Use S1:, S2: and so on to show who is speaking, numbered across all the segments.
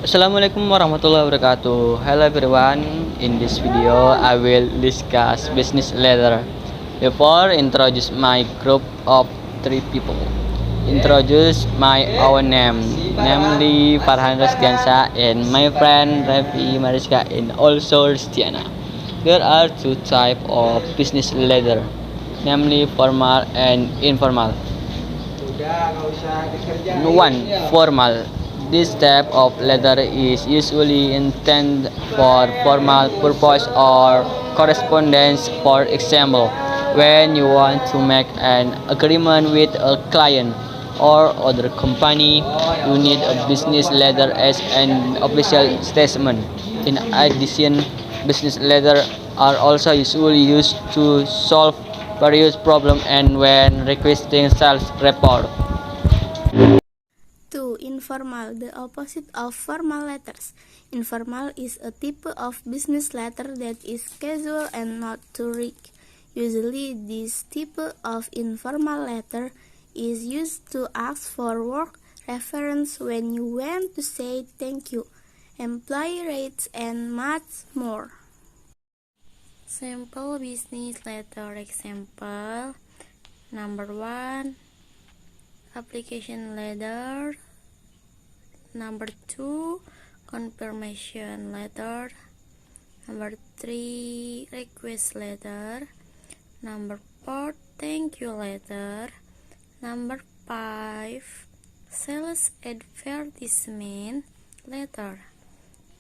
S1: Assalamualaikum warahmatullahi wabarakatuh. Hello everyone. In this video, I will discuss business letter. Before introduce my group of three people, introduce my own name, namely Farhan Restiansa, and my friend Revi Mariska, and also Restiana. There are two types of business letter, namely formal and informal. One, formal. This type of letter is usually intended for formal purpose or correspondence. For example, when you want to make an agreement with a client or other company, you need a business letter as an official statement. In addition, business letters are also usually used to solve various problems and when requesting sales report.
S2: 2. Informal, the opposite of formal letters. Informal is a type of business letter that is casual and not too rich. Usually, this type of informal letter is used to ask for work reference when you want to say thank you, employee rates, and much more. Simple business letter example. Number 1, application letter. Number 2, confirmation letter. Number 3, request letter. Number 4, thank you letter. Number 5, sales advertisement letter.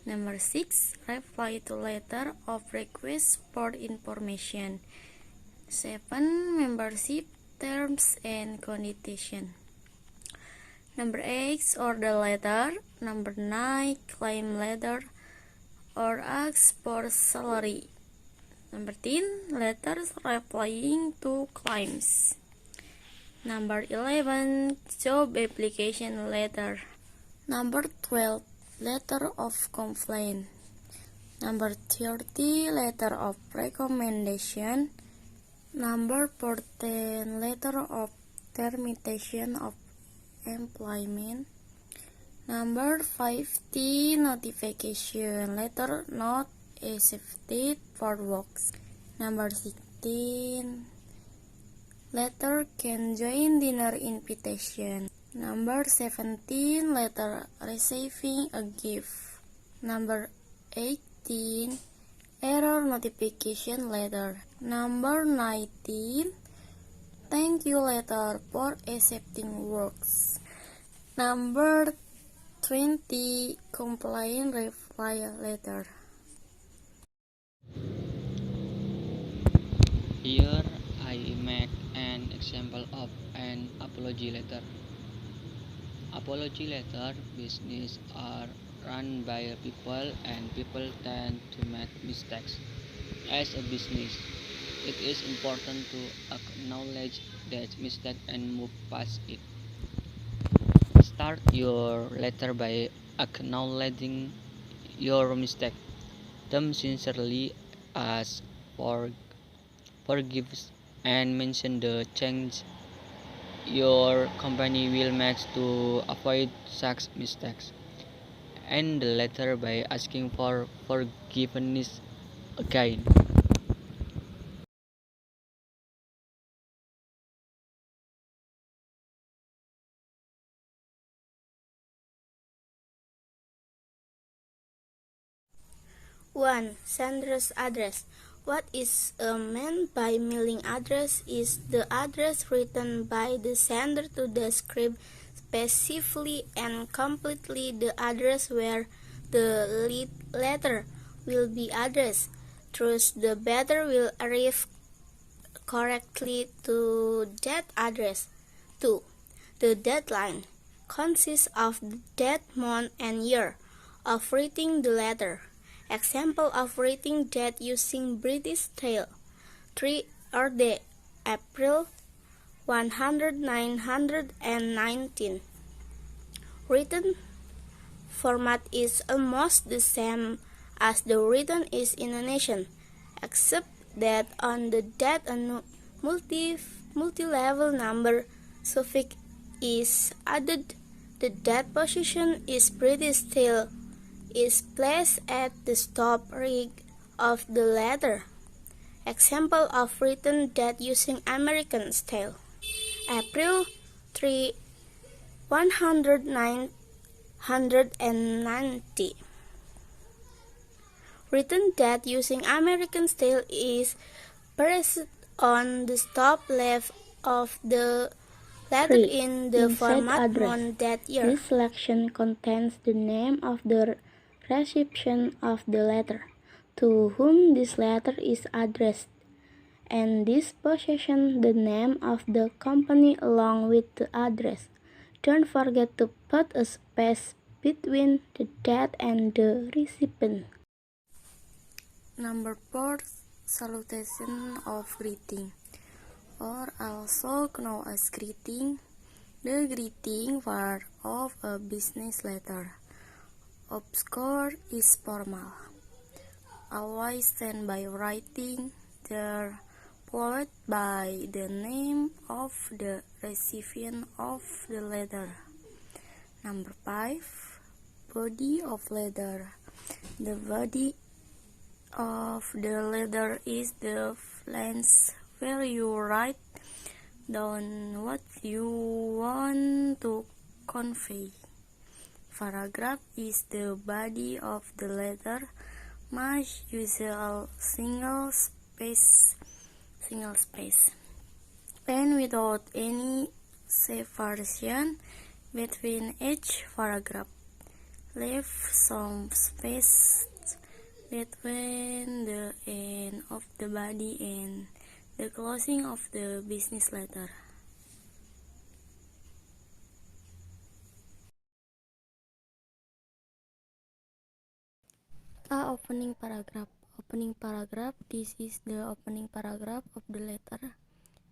S2: Number 6, reply to letter of request for information. 7, membership terms and conditions. Number 8, order letter. Number 9, claim letter or ask for salary. Number 10, letters replying to claims. Number 11, job application letter. Number 12, letter of complaint. Number 30, letter of recommendation. Number 14, letter of termination of employment. Number 50, notification letter not accepted for works. Number 16, letter can join dinner invitation. Number 17, letter receiving a gift. Number 18, error notification letter. Number 19, thank you letter for accepting works. Number 20, complaint reply letter.
S1: Here I make an example of an apology letter. Apology letter business are run by people and people tend to make mistakes. As a business, it is important to acknowledge that mistake and move past it. Start your letter by acknowledging your mistake. Them sincerely ask for forgiveness and mention the change your company will make to avoid such mistakes. End the letter by asking for forgiveness again.
S2: One, sender's address. What is meant by mailing address is the address written by the sender to describe specifically and completely the address where the letter will be addressed. Thus, the letter will arrive correctly to that address. 2. The deadline consists of the date, month, and year of writing the letter. Example of writing date using British style. 3 or the April 1919. Written format is almost the same as the written is in Indonesian, except that on the date a multi-level number suffix is added. The date position is British style is placed at the stop rig of the letter. Example of written date using American style. April 3, 190. Written date using American style is pressed on the top left of the letter
S3: 3.
S2: in the
S3: Insert
S2: format
S3: address.
S2: known that year.
S3: This selection contains the name of the recipient of the letter, to whom this letter is addressed, and this possession the name of the company along with the address. Don't forget to put a space between the date and the recipient.
S4: Number 4. Salutation of greeting, or also known as greeting. The greeting part of a business letter. Obscure is formal, always sent by writing there, followed by the name of the recipient of the letter. Number 5. Body of letter. The body of the letter is the place where you write down what you want to convey. Paragraph is the body of the letter, most usual single space, and without any separation between each paragraph. Leave some space between the end of the body and the closing of the business letter. Opening paragraph. Opening paragraph. This is the opening paragraph of the letter.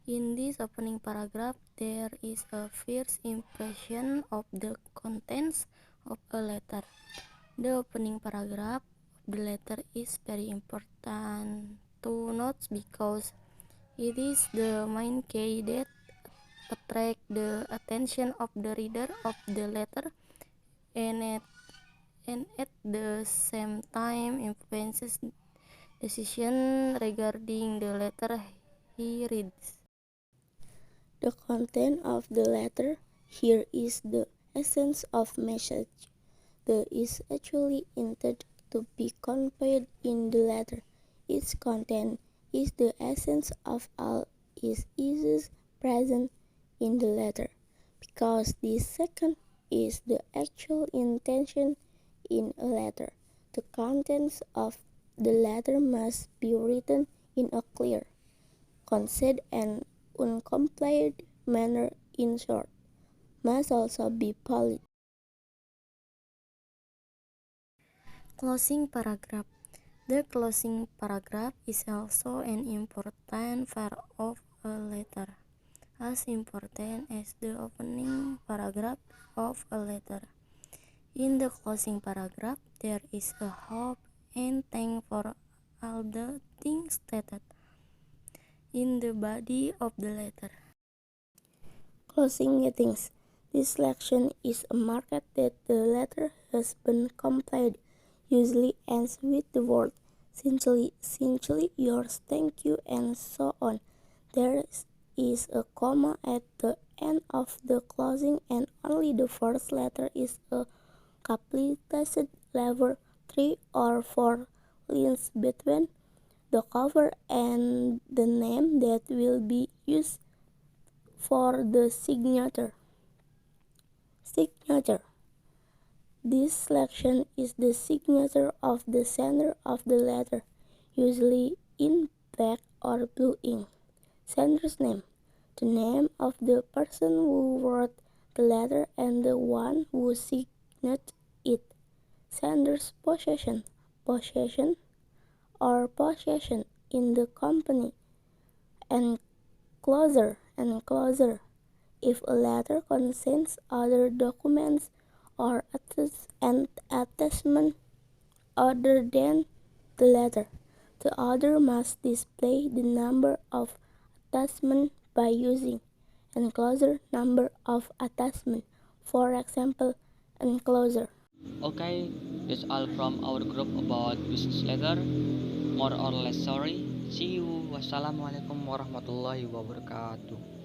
S4: In this opening paragraph, there is a first impression of the contents of a letter. The opening paragraph of the letter is very important to note because it is the main key that attract the attention of the reader of the letter and at the same time influences decision regarding the letter he reads.
S3: The content of the letter here is the essence of message that is actually intended to be conveyed in the letter. Its content is the essence of all its issues present in the letter, because this second is the actual intention in a letter. The contents of the letter must be written in a clear, concise, and uncomplicated manner. In short, must also be polite.
S4: Closing paragraph. The closing paragraph is also an important part of a letter, as important as the opening paragraph of a letter. In the closing paragraph, there is a hope and thank for all the things stated in the body of the letter.
S3: Closing greetings. This selection is a mark that the letter has been completed. Usually ends with the word sincerely yours, thank you, and so on. There is a comma at the end of the closing, and only the first letter is a capitalized letter. 3 or 4 lines between the cover and the name that will be used for the signature. This selection is the signature of the sender of the letter, usually in black or blue ink. Sender's name. The name of the person who wrote the letter and the one who signed it. Sender's possession. Possession in the company. Enclosure. If a letter contains other documents or attachment other than the letter, the author must display the number of attachment by using enclosure number of attachment. For example, enclosure.
S1: Okay, That's all from our group about business letter. More or less sorry. See you. Wassalamualaikum warahmatullahi wabarakatuh.